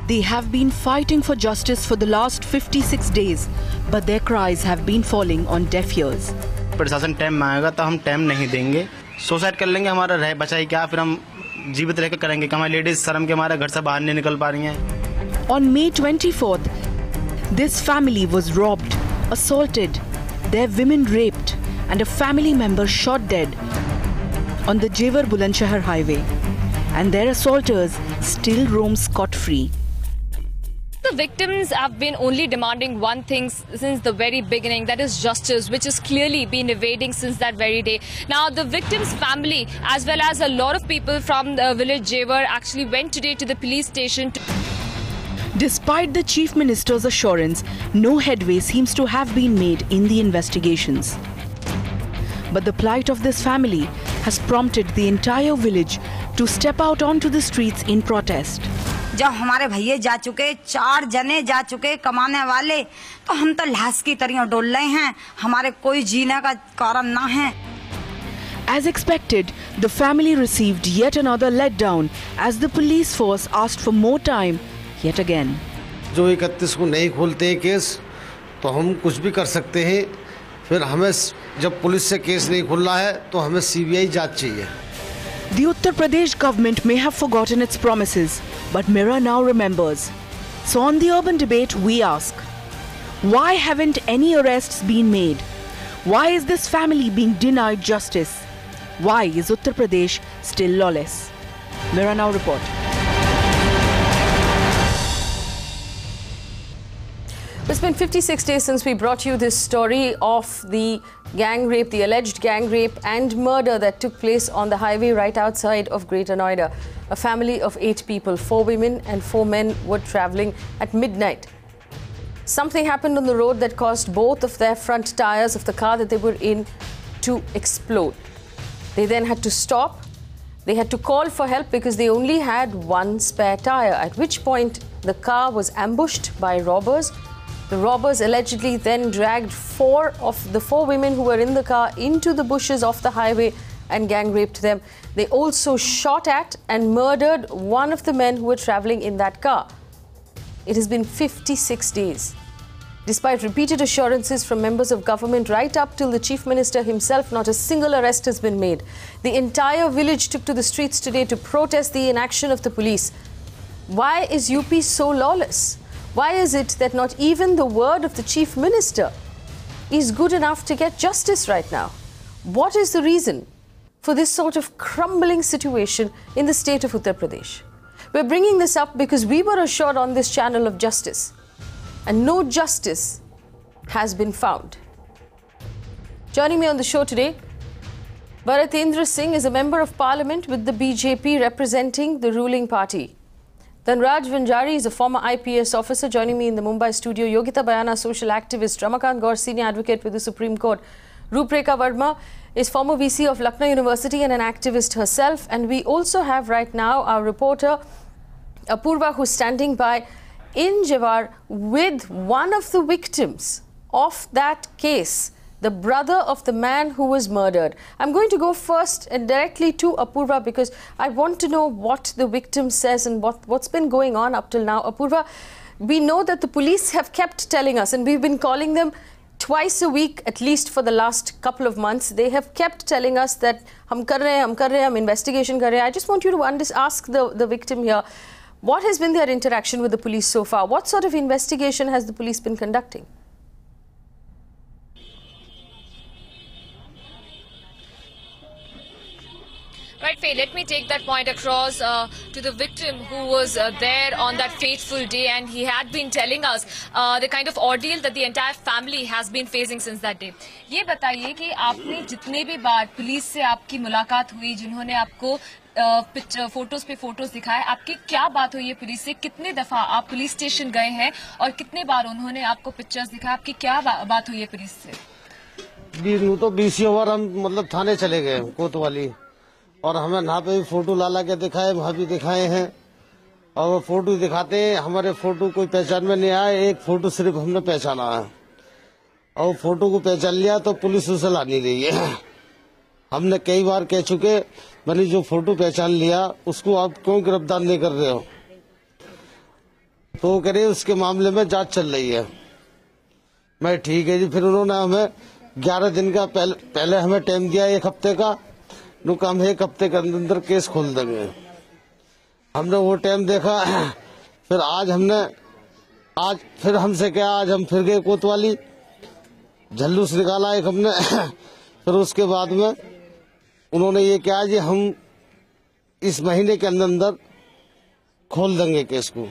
They have been fighting for justice for the last 56 days, but their cries have been falling on deaf ears. प्रशासन time मांगेगा तो हम time नहीं देंगे, suicide कर लेंगे, हमारा रह बचा ही क्या, फिर हम जीवित रहकर करेंगे कि हमारी लेडीज शर्म के हमारे घर से बाहर नहीं निकल पा रही हैं। On May 24th, this family was robbed, assaulted, their women raped, and a family member shot dead on the Jewar-Bulandsahr highway, and their assaulters still roam scot-free. The victims have been only demanding one thing since the very beginning, that is justice, which has clearly been evading since that very day. Now, the victim's family, as well as a lot of people from the village Jewar, actually went today to the police station. Despite the Chief Minister's assurance, no headway seems to have been made in the investigations. But the plight of this family has prompted the entire village to step out onto the streets in protest. जब हमारे भैया जा चुके, 4 जने जा चुके कमाने वाले, तो हम तो लाश की तरह डोल रहे हैं, हमारे कोई जीने का कारण ना है। As expected, the family received yet another letdown as the police force asked for more time yet again. जो 31 को नहीं खोलते हैं केस, तो हम कुछ भी कर सकते हैं, फिर हमें जब पुलिस से केस नहीं खुल रहा है, तो हमें CBI जांच चाहिए। The Uttar Pradesh government may have forgotten its promises, but Mira now remembers. So on the urban debate, we ask, why haven't any arrests been made? Why is this family being denied justice? Why is Uttar Pradesh still lawless? Mira now report. It's been 56 days since we brought you this story of the gang rape, the alleged gang rape and murder that took place on the highway right outside of Greater Noida. A family of 8 people, 4 women and 4 men were travelling at midnight. Something happened on the road that caused both of their front tyres of the car that they were in to explode. They then had to stop. They had to call for help because they only had one spare tyre, at which point the car was ambushed by robbers. The robbers allegedly then dragged 4 of the 4 women who were in the car into the bushes off the highway and gang raped them. They also shot at and murdered one of the men who were travelling in that car. It has been 56 days. Despite repeated assurances from members of government right up till the Chief Minister himself, not a single arrest has been made. The entire village took to the streets today to protest the inaction of the police. Why is UP so lawless? Why is it that not even the word of the Chief Minister is good enough to get justice right now? What is the reason for this sort of crumbling situation in the state of Uttar Pradesh? We're bringing this up because we were assured on this channel of justice, and no justice has been found. Joining me on the show today, Bhartendra Singh is a member of parliament with the BJP representing the ruling party. Dhanraj Vanjari is a former IPS officer. Joining me in the Mumbai studio, Yogita Bhayana, social activist, Ramakant Gaur, senior advocate with the Supreme Court. Roop Rekha Verma is former VC of Lucknow University and an activist herself. And we also have right now our reporter Apurva, who's standing by in Jewar with one of the victims of that case, the brother of the man who was murdered. I'm going to go first and directly to Apurva because I want to know what the victim says and what's been going on up till now. Apurva, we know that the police have kept telling us, and we've been calling them twice a week, at least for the last couple of months. They have kept telling us that hum kar rahe hain, hum investigation kar rahe hain. I just want you to ask the victim here, what has been their interaction with the police so far? What sort of investigation has the police been conducting? Right, Faye, let me take that point across to the victim who was there on that fateful day, and he had been telling us the kind of ordeal that the entire family has been facing since that day. ये बताइए कि आपने जितने भी बार police से आपकी मुलाकात हुई, जिन्होंने आपको फोटोज पे फोटोज दिखाए, आपकी क्या बात हुई है पुलिस से? कितने दफा आप पुलिस स्टेशन गए हैं और कितने बार उन्होंने आपको पिक्चर्स दिखाए? आपकी क्या बात हुई है पुलिस से? तो 20 बार हम मतलब थाने चले गए कोतवाली, और हमें यहाँ पे भी फोटो ला के दिखाए, वहाँ भी दिखाए हैं, और वो फोटो दिखाते हैं, हमारे फोटो कोई पहचान में नहीं आया। एक फोटो सिर्फ हमने पहचाना है, और फोटो को पहचान लिया तो पुलिस उसे ला नहीं रही है। हमने कई बार कह चुके, मैंने जो फोटो पहचान लिया उसको आप क्यों गिरफ्तार नहीं कर रहे हो? तो वो कह रहे उसके मामले में जांच चल रही है। मैं ठीक है जी। फिर उन्होंने हमें 11 दिन का पहले हमें टाइम दिया, 1 हफ्ते का। नुका हम 1 हफ्ते के अंदर केस खोल देंगे। हमने वो टाइम देखा। फिर आज फिर हमसे क्या, आज हम फिर गए कोतवाली, झल्लूस निकाला एक हमने। फिर उसके बाद में उन्होंने ये कहा जी हम इस महीने के अंदर खोल देंगे केस को,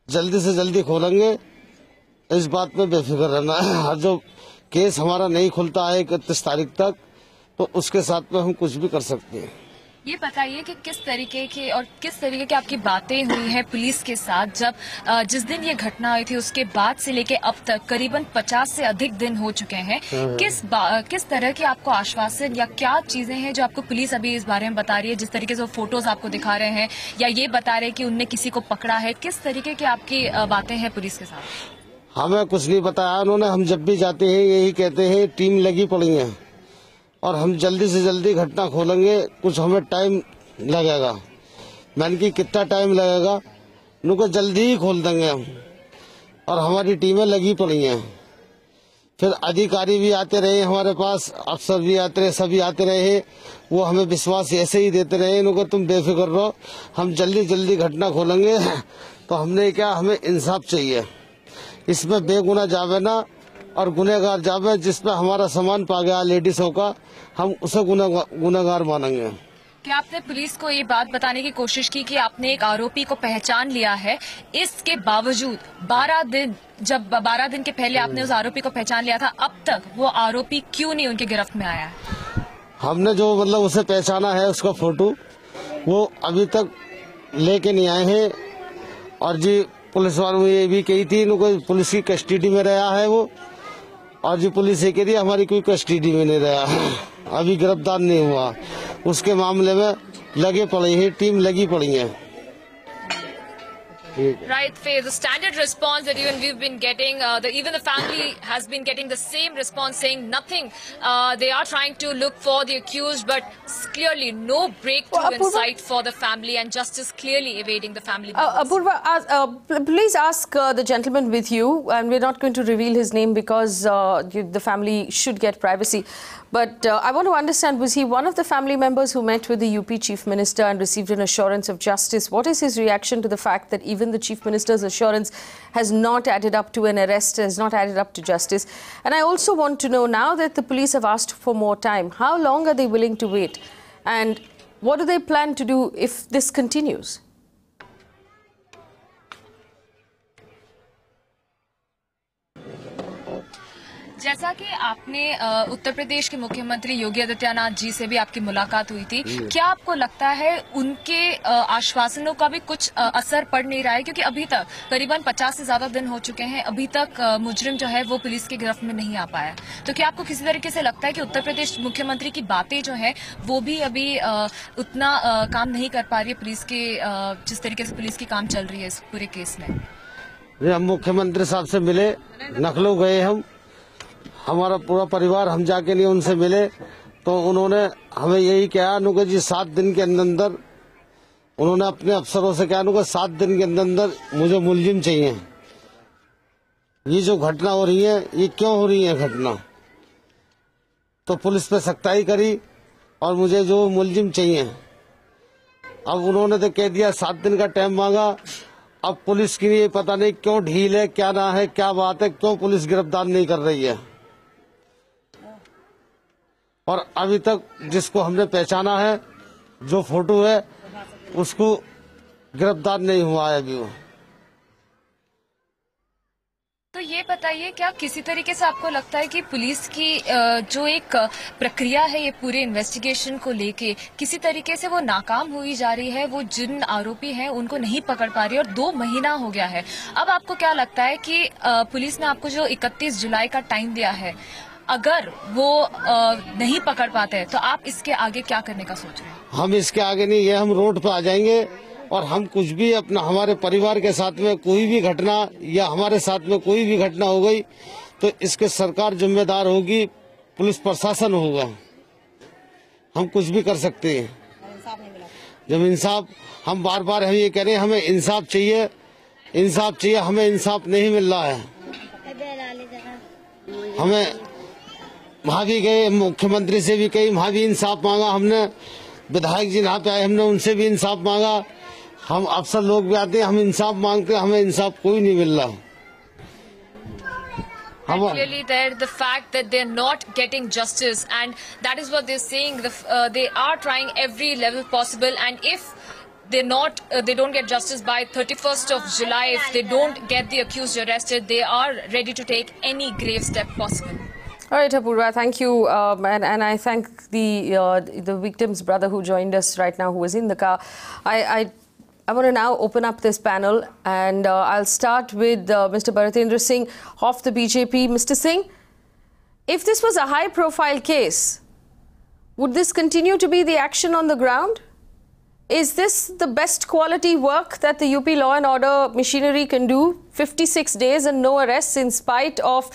जल्दी से जल्दी खोलेंगे। इस बात पे बेफिक्र रहना है। जो केस हमारा नहीं खुलता है 31 तारीख तक, तो उसके साथ में हम कुछ भी कर सकते हैं। ये बताइए कि किस तरीके की आपकी बातें हुई हैं पुलिस के साथ जब जिस दिन ये घटना हुई थी उसके बाद से लेके अब तक करीबन 50 से अधिक दिन हो चुके हैं। किस तरह के आपको आश्वासन या क्या चीजें हैं जो आपको पुलिस अभी इस बारे में बता रही है? जिस तरीके से वो फोटोज आपको दिखा रहे हैं या ये बता रहे हैं कि उनने किसी को पकड़ा है, किस तरीके की आपकी बातें हैं पुलिस के साथ? हमें कुछ नहीं बताया उन्होंने। हम जब भी जाते हैं यही कहते हैं टीम लगी पड़ी है और हम जल्दी से जल्दी घटना खोलेंगे। कुछ हमें टाइम लगेगा। मैंने कि कितना टाइम लगेगा? उनको जल्दी ही खोल देंगे हम, और हमारी टीमें लगी पड़ी हैं। फिर अधिकारी भी आते रहे हमारे पास, अफसर भी आते रहे, सभी आते रहे। वो हमें विश्वास ऐसे ही देते रहे, इनको तुम बेफिक्र रहो, हम जल्दी जल्दी घटना खोलेंगे। तो हमने क्या, हमें इंसाफ चाहिए। इसमें बेगुनाह जावे ना और गुनहगार जावे। जिसपे हमारा सामान पा गया लेडीजों का, हम उसे गुनहगार मानेंगे। क्या आपने पुलिस को ये बात बताने की कोशिश की कि आपने एक आरोपी को पहचान लिया है, इसके बावजूद 12 दिन के पहले आपने उस आरोपी को पहचान लिया था, अब तक वो आरोपी क्यों नहीं उनके गिरफ्त में आया है? हमने जो उसे पहचाना है, उसका फोटो वो अभी तक लेके नहीं आए हैं। और जी पुलिस वालों ने ये भी कही थी इनको पुलिस की कस्टडी में रहा है वो, और जी पुलिस ये कह रही हमारी कोई कस्टडी में नहीं रहा, अभी गिरफ्तार नहीं हुआ। उसके मामले में लगे पड़े हैं, टीम लगी पड़ी है। Right, Faye, the standard response that even we've been getting, even the family has been getting the same response saying nothing. They are trying to look for the accused, but clearly no breakthrough in sight for the family, and justice clearly evading the family members. Apurva, please ask the gentleman with you, and we're not going to reveal his name because the family should get privacy. But I want to understand, was he one of the family members who met with the UP Chief Minister and received an assurance of justice? What is his reaction to the fact that even the Chief Minister's assurance has not added up to an arrest, has not added up to justice? And I also want to know, now that the police have asked for more time, how long are they willing to wait? And what do they plan to do if this continues? जैसा कि आपने उत्तर प्रदेश के मुख्यमंत्री योगी आदित्यनाथ जी से भी आपकी मुलाकात हुई थी, क्या आपको लगता है उनके आश्वासनों का भी कुछ असर पड़ नहीं रहा है? क्योंकि अभी तक करीबन 50 से ज्यादा दिन हो चुके हैं, अभी तक मुजरिम जो है वो पुलिस की गिरफ्त में नहीं आ पाया। तो क्या आपको किसी तरीके से लगता है कि उत्तर प्रदेश मुख्यमंत्री की बातें जो है वो भी अभी उतना काम नहीं कर पा रही है पुलिस के, जिस तरीके से पुलिस की काम चल रही है इस पूरे केस में? हम मुख्यमंत्री साहब से मिले, लखनऊ गए, हमारा पूरा परिवार, हम जाके नहीं उनसे मिले। तो उन्होंने हमें यही कहा नुका जी 7 दिन के अंदर, उन्होंने अपने अफसरों से कहा नुका 7 दिन के अंदर मुझे मुलजिम चाहिए। ये जो घटना हो रही है ये क्यों हो रही है घटना, तो पुलिस पे सख्ताई करी और मुझे जो मुलजिम चाहिए। अब उन्होंने तो कह दिया 7 दिन का टाइम मांगा। अब पुलिस की ये पता नहीं क्यों ढील है, क्या ना है, क्या बात है, क्यों पुलिस गिरफ्तार नहीं कर रही है। और अभी तक जिसको हमने पहचाना है, जो फोटो है, उसको गिरफ्तार नहीं हुआ है अभी वो। तो ये बताइए, क्या किसी तरीके से आपको लगता है कि पुलिस की जो एक प्रक्रिया है ये पूरे इन्वेस्टिगेशन को लेके किसी तरीके से वो नाकाम हुई जा रही है? वो जिन आरोपी हैं उनको नहीं पकड़ पा रही है और 2 महीना हो गया है। अब आपको क्या लगता है कि पुलिस ने आपको जो 31 जुलाई का टाइम दिया है, अगर वो नहीं पकड़ पाते हैं तो आप इसके आगे क्या करने का सोच रहे हैं? हम इसके आगे नहीं, ये हम रोड पे आ जाएंगे और हम कुछ भी अपना, हमारे परिवार के साथ में कोई भी घटना या हमारे साथ में कोई भी घटना हो गई तो इसके सरकार जिम्मेदार होगी, पुलिस प्रशासन होगा। हम कुछ भी कर सकते हैं। जब इंसाफ, हम बार बार हम ये कह रहे हैं हमें इंसाफ चाहिए इंसाफ चाहिए, हमें इंसाफ नहीं मिल रहा है। हमें वहाँ भी गए, मुख्यमंत्री से भी कही, वहाँ भी इंसाफ मांगा हमने, विधायक जी यहाँ पे आए, हमने उनसे भी इंसाफ मांगा, हम अफसर लोग भी आते हैं, हम इंसाफ मांगते हैं, हमें इंसाफ कोई नहीं मिल रहा। Clearly there the fact that they're not getting justice, and that is what they're saying. They are trying every level possible, and if they're not, they don't get justice by 31st of July, if they don't get the accused arrested, they are ready to take any grave step possible. All right, Apurva, thank you, and I thank the victim's brother who joined us right now, who was in the car. I want to now open up this panel, and I'll start with Mr. Bhartendra Singh of the BJP. Mr. Singh, if this was a high-profile case, would this continue to be the action on the ground? Is this the best quality work that the UP law and order machinery can do? 56 days and no arrests in spite of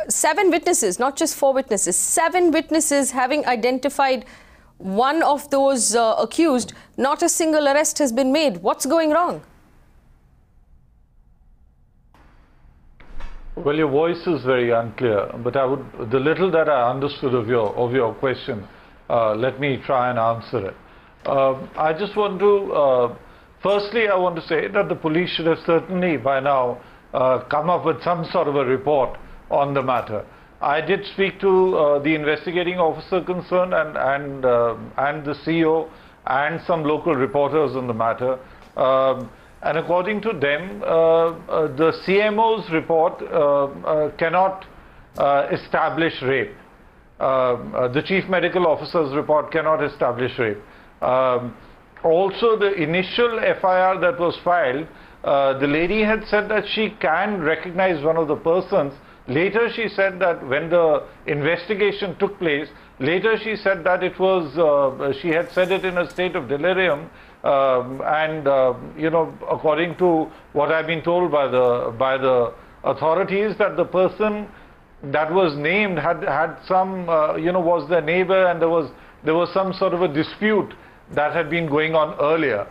seven witnesses, not just 4 witnesses, 7 witnesses having identified one of those accused. Not a single arrest has been made. What's going wrong? Well, your voice is very unclear, but the little that I understood of your question, let me try and answer it. I just want to, firstly, I want to say that the police should have certainly by now come up with some sort of a report on the matter. I did speak to the investigating officer concerned and the CEO and some local reporters on the matter. And according to them, the CMO's report cannot establish rape. The chief medical officer's report cannot establish rape. Also, the initial FIR that was filed, the lady had said that she can recognize one of the persons. Later she said that when the investigation took place, later she said that it was, she had said it in a state of delirium, you know, according to what I've been told by the authorities, that the person that was named had some, you know, was their neighbor, and there was some sort of a dispute that had been going on earlier.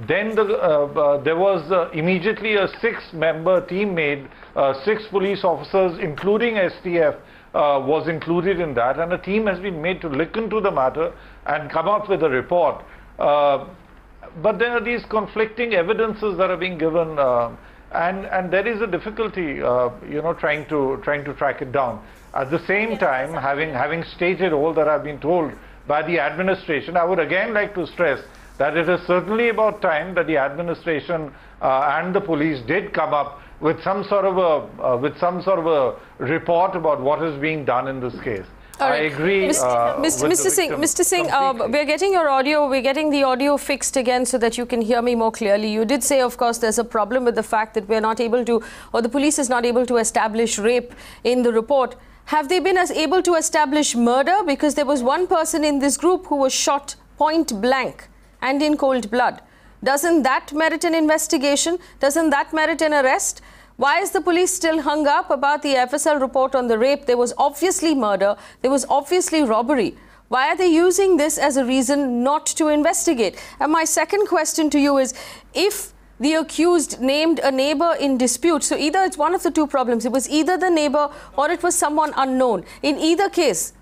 Then there was immediately a 6-member team made, 6 police officers including STF was included in that, and a team has been made to look into the matter and come up with a report. But there are these conflicting evidences that are being given, and there is a difficulty, you know, trying to track it down. At the same time, having stated all that I've been told by the administration, I would again like to stress that it is certainly about time that the administration and the police did come up with some sort of a report about what is being done in this case. Right. I agree. Mr. Singh, we're getting your audio. We're getting the audio fixed again so that you can hear me more clearly. You did say, of course, there's a problem with the fact that we're not able to, or the police is not able to establish rape in the report. Have they been able to establish murder? Because there was one person in this group who was shot point blank and in cold blood. Doesn't that merit an investigation? Doesn't that merit an arrest? Why is the police still hung up about the FSL report on the rape? There was obviously murder. There was obviously robbery. Why are they using this as a reason not to investigate? And my second question to you is, if the accused named a neighbor in dispute, so either it's one of the two problems. It was either the neighbor or it was someone unknown. In either case,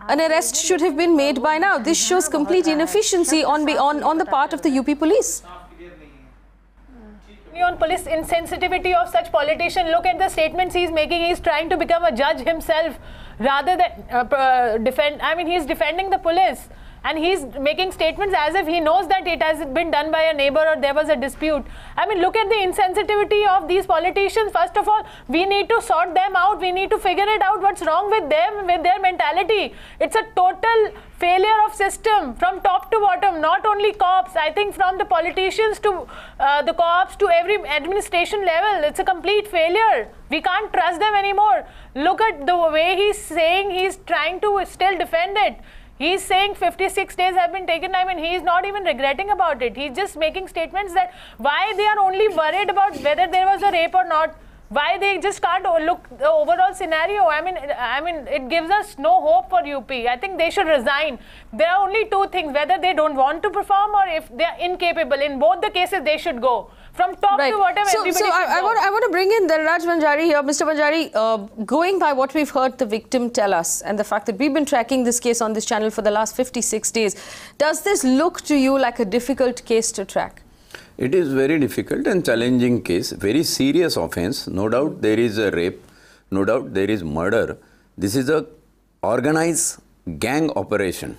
an arrest should have been made by now. This shows complete inefficiency on the part of the UP police. On police insensitivity of such politician. Look at the statements he's making. He's trying to become a judge himself rather than defend. I mean, he's defending the police, and he's making statements as if he knows that it has been done by a neighbor or there was a dispute. I mean, look at the insensitivity of these politicians. First of all, we need to sort them out. We need to figure it out what's wrong with them, with their mentality. It's a total failure of system from top to bottom, not only cops. I think from the politicians to the cops to every administration level, it's a complete failure. We can't trust them anymore. Look at the way he's saying, he's trying to still defend it. He's saying 56 days have been taken. I mean, he's not even regretting about it. He's just making statements that why they are only worried about whether there was a rape or not. Why they just can't look the overall scenario? I mean, it gives us no hope for UP. I think they should resign. There are only two things: whether they don't want to perform or if they are incapable. In both the cases, they should go. From top to bottom, everybody should go. I want to bring in Dhanraj Vanjari here. Mr. Vanjari, going by what we've heard the victim tell us and the fact that we've been tracking this case on this channel for the last 56 days, does this look to you like a difficult case to track? It is very difficult and challenging case, very serious offense. No doubt there is a rape, no doubt there is murder. This is a organized gang operation.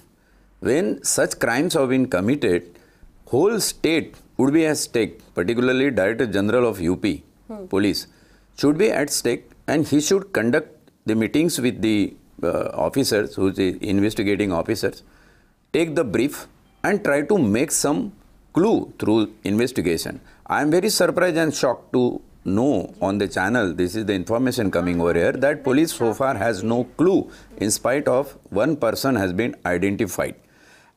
When such crimes have been committed, whole state would be at stake, particularly Director General of UP Police should be at stake, and he should conduct the meetings with the officers, who is the investigating officers, take the brief and try to make some clue through investigation. I am very surprised and shocked to know on the channel, this is the information coming over here, that police so far has no clue in spite of one person has been identified.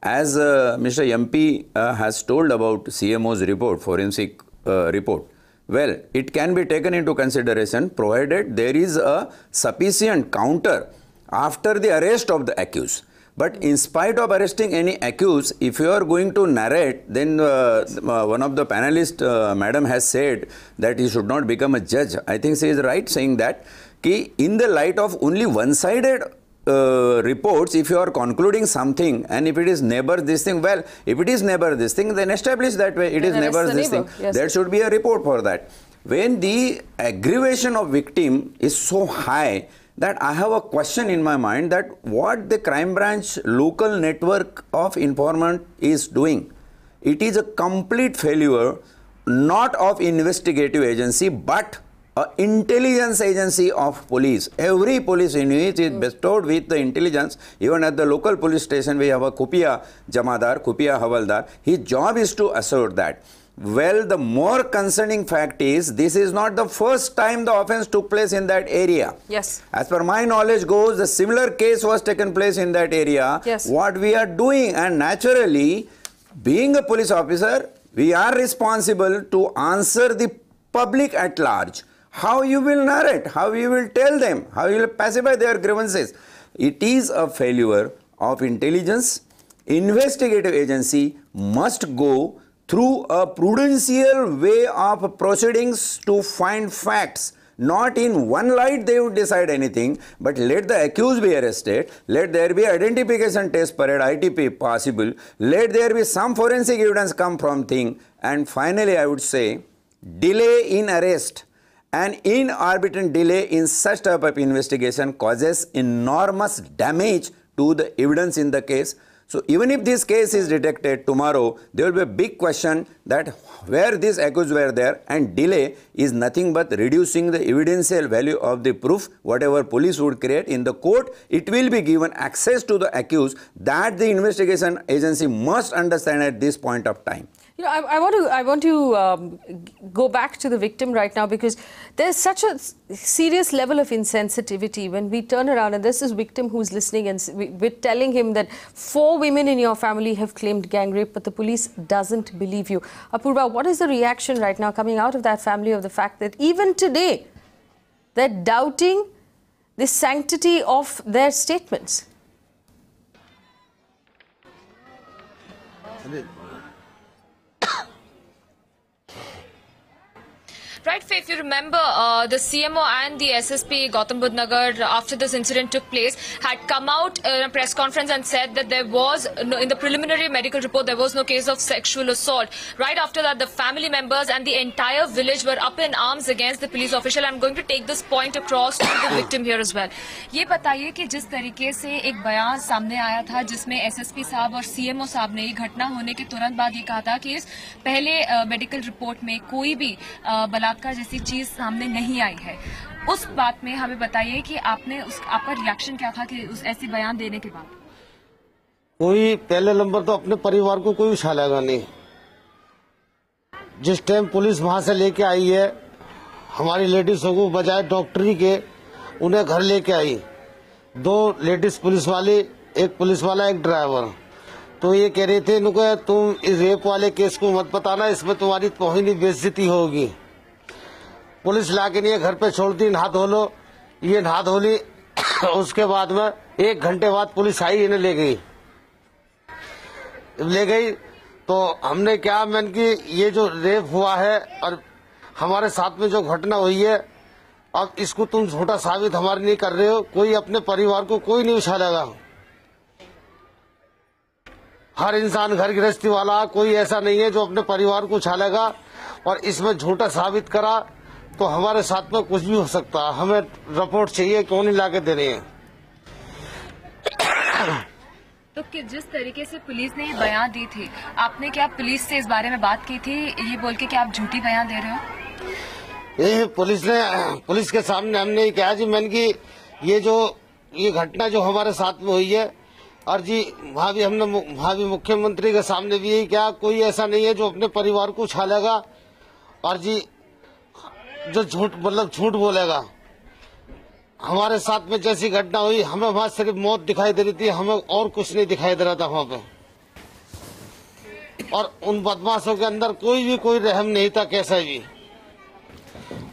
As Mr. MP has told about CMO's report, forensic report, well, it can be taken into consideration provided there is a sufficient counter after the arrest of the accused. But in spite of arresting any accused, if you are going to narrate, then one of the panelists, madam, has said that he should not become a judge. I think she is right saying that in the light of only one-sided reports, if you are concluding something and if it is never this thing, well, if it is never this thing, then establish that way. It is never this thing. Yes. There should be a report for that. When the aggravation of victim is so high, that I have a question in my mind that what the crime branch local network of informant is doing. It is a complete failure, not of investigative agency, but an intelligence agency of police. Every police unit is bestowed with the intelligence. Even at the local police station, we have a Kupiya Jamadar, Kupiya Havaldar. His job is to assert that. Well, the more concerning fact is, this is not the first time the offence took place in that area. Yes. As per my knowledge goes, the similar case was taken place in that area. Yes. What we are doing, and naturally, being a police officer, we are responsible to answer the public at large. How you will narrate, how you will tell them, how you will pacify their grievances. It is a failure of intelligence. Investigative agency must go through a prudential way of proceedings to find facts. Not in one light they would decide anything, but let the accused be arrested, let there be identification test parade, ITP possible, let there be some forensic evidence come from thing, and finally I would say, delay in arrest and inarbitrary delay in such type of investigation causes enormous damage to the evidence in the case. So even if this case is detected tomorrow, there will be a big question that where these accused were there, and delay is nothing but reducing the evidential value of the proof. Whatever police would create in the court, it will be given access to the accused. That the investigation agency must understand at this point of time. You know, I want to go back to the victim right now, because there's such a serious level of insensitivity when we turn around and there's this victim who's listening and we're telling him that 4 women in your family have claimed gang rape, but the police doesn't believe you. Apurva, what is the reaction right now coming out of that family of the fact that even today they're doubting the sanctity of their statements? Right, Faye, if you remember, the CMO and the SSP Gautam Budh Nagar, after this incident took place, had come out in a press conference and said that there was, in the preliminary medical report, there was no case of sexual assault. Right after that, the family members and the entire village were up in arms against the police official. I'm going to take this point across to the victim here as well. ये बताइए कि जिस तरीके से एक बयान सामने आया था, जिसमें SSP साहब और CMO साहब ने ये घटना होने के तुरंत बाद ये कहा था कि इस पहले मेडिकल रिपोर्ट में कोई भी बलात्कार जैसी चीज सामने नहीं आई है, उस बात में हमें बताइए कि आपका रिएक्शन क्या था कि उस ऐसी बयान देने के बाद? कोई पहले नंबर तो अपने परिवार को कोई उछालेगा नहीं। जिस टाइम पुलिस वहां से लेके आई है, हमारी लेडीजों को बजाय डॉक्टरी के उन्हें घर लेके आई, 2 लेडीज पुलिस वाले, एक पुलिस वाला, एक ड्राइवर। तो ये कह रहे थे इनको, तुम इस रेप वाले केस को मत बताना, इसमें तुम्हारी तौहीन बेइज्जती होगी। पुलिस लाके नहीं घर पे छोड़ती, नहा धो लो, ये नहा धो ली। उसके बाद में 1 घंटे बाद पुलिस आई, इन्हें ले गई। तो हमने क्या मैंने कि ये जो रेप हुआ है और हमारे साथ में जो घटना हुई है, अब इसको तुम झूठा साबित हमारे नहीं कर रहे हो। कोई अपने परिवार को कोई नहीं उछालेगा। हर इंसान घर गृहस्थी वाला, कोई ऐसा नहीं है जो अपने परिवार को उछालेगा। और इसमें झूठा साबित करा तो हमारे साथ में कुछ भी हो सकता है। हमें रिपोर्ट चाहिए, क्यों नहीं लाके दे रही है। तो कि जिस तरीके से पुलिस ने ये बयान दी थी, आपने क्या पुलिस से इस बारे में बात की थी, ये बोल के कि आप झूठी बयान दे रहे हो? ये पुलिस के सामने हमने ये कहा जी, मैंने कि ये घटना जो हमारे साथ में हुई है, और जी वहाँ भी मुख्यमंत्री के सामने भी यही क्या, कोई ऐसा नहीं है जो अपने परिवार को उछालेगा और जी जो झूठ बोलेगा। हमारे साथ में जैसी घटना हुई, हमें वहाँ सिर्फ मौत दिखाई दे रही थी, हमें और कुछ नहीं दिखाई दे रहा था वहाँ पे। और उन बदमाशों के अंदर कोई रहम नहीं था कैसा भी।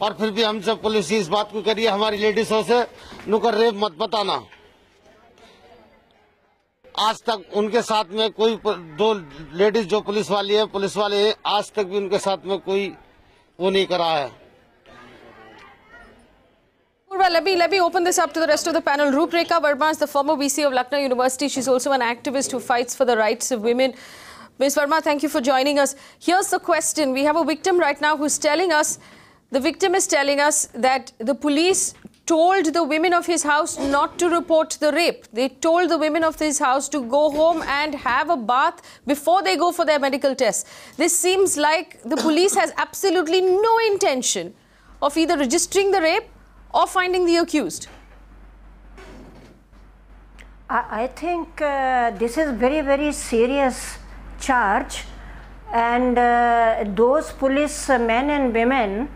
और फिर भी हमसे पुलिस इस बात को करिए हमारी लेडीजों से, नुकर रेप मत बताना। आज तक उनके साथ में कोई 2 लेडीज जो पुलिस वाले हैं, आज तक भी उनके साथ में कोई वो नहीं करा है। Well, let me open this up to the rest of the panel. Roop Rekha Verma is the former VC of Lucknow University. She's also an activist who fights for the rights of women. Ms. Verma, thank you for joining us. Here's the question. We have a victim right now who's telling us, the victim is telling us that the police told the women of his house not to report the rape. They told the women of his house to go home and have a bath before they go for their medical tests. This seems like the police has absolutely no intention of either registering the rape or finding the accused. I think this is very, very serious charge, and those policemen and women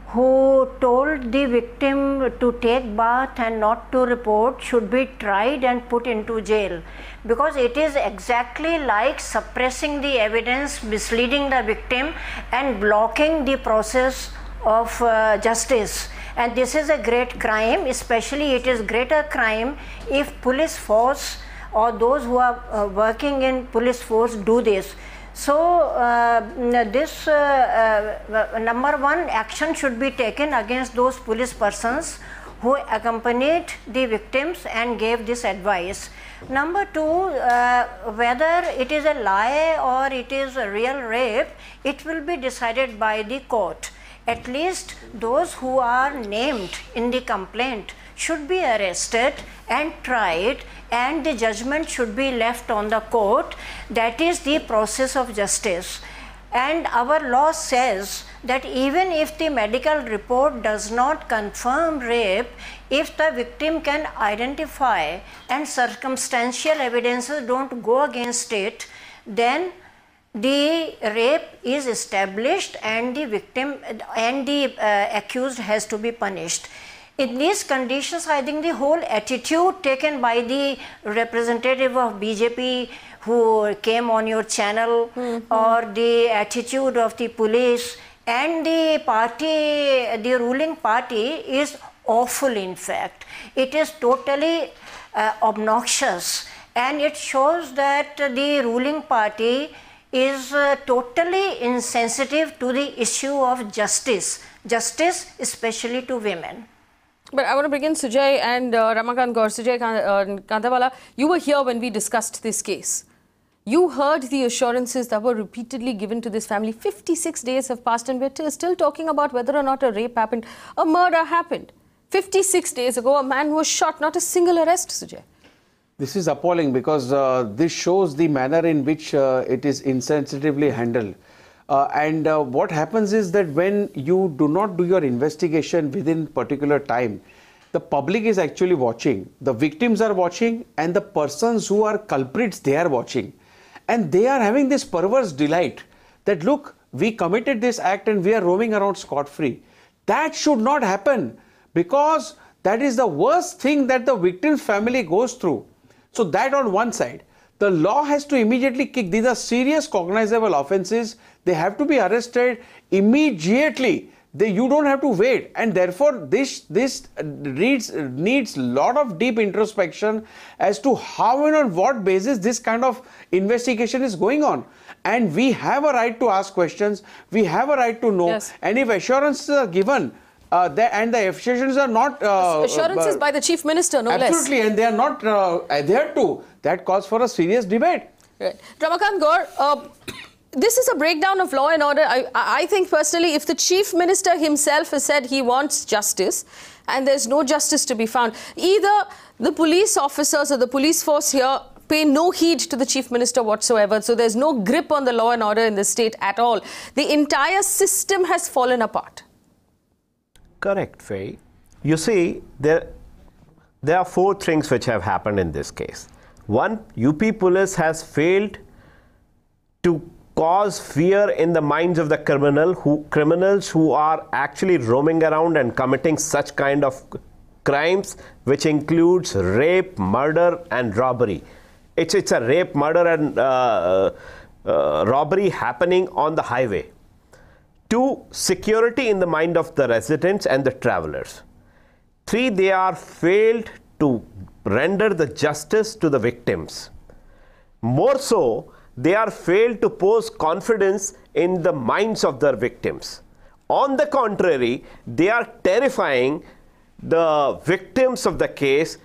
who told the victim to take bath and not to report should be tried and put into jail, because it is exactly like suppressing the evidence, misleading the victim and blocking the process of justice. And this is a great crime. Especially it is greater crime if police force or those who are working in police force do this. So this number one, action should be taken against those police persons who accompanied the victims and gave this advice. Number two, whether it is a lie or it is a real rape, it will be decided by the court. At least those who are named in the complaint should be arrested and tried, and the judgment should be left on the court. That is the process of justice. And our law says that even if the medical report does not confirm rape, if the victim can identify and circumstantial evidences don't go against it, then the rape is established and the victim and the accused has to be punished. In these conditions, I think the whole attitude taken by the representative of BJP who came on your channel, or the attitude of the police and the party, the ruling party, is awful. In fact, it is totally obnoxious, and it shows that the ruling party is totally insensitive to the issue of justice, especially to women. But I want to bring in Sujay and Ramakant Gaur. Sujay Kantawala, you were here when we discussed this case. You heard the assurances that were repeatedly given to this family. 56 days have passed and we're still talking about whether or not a rape happened, a murder happened. 56 days ago, a man was shot, not a single arrest, Sujay. This is appalling, because this shows the manner in which it is insensitively handled. What happens is that when you do not do your investigation within particular time, the public is actually watching, the victims are watching, and the persons who are culprits, they are watching. And they are having this perverse delight that, look, we committed this act and we are roaming around scot-free. That should not happen, because that is the worst thing that the victim's family goes through. So that on one side, the law has to immediately kick. These are serious cognizable offences. They have to be arrested immediately. you don't have to wait, and therefore this needs lot of deep introspection as to how and on what basis this kind of investigation is going on. And we have a right to ask questions, we have a right to know, yes. And if assurances are given and the assurances are not assurances by the Chief Minister, no less. Absolutely, and they are not adhered to, that calls for a serious debate. Right. Ramakant Gaur, this is a breakdown of law and order. I think personally, if the Chief Minister himself has said he wants justice and there's no justice to be found, either the police officers or the police force here pay no heed to the Chief Minister whatsoever. So there's no grip on the law and order in the state at all. The entire system has fallen apart. Correct, Faye. You see, there are 4 things which have happened in this case. One, UP police has failed to cause fear in the minds of the criminals who are actually roaming around and committing such kind of crimes, which includes rape, murder and robbery. It's a rape, murder and robbery happening on the highway. 2, security in the mind of the residents and the travelers. 3, they are failed to render the justice to the victims. More so, they are failed to pose confidence in the minds of their victims. On the contrary, they are terrifying the victims of the case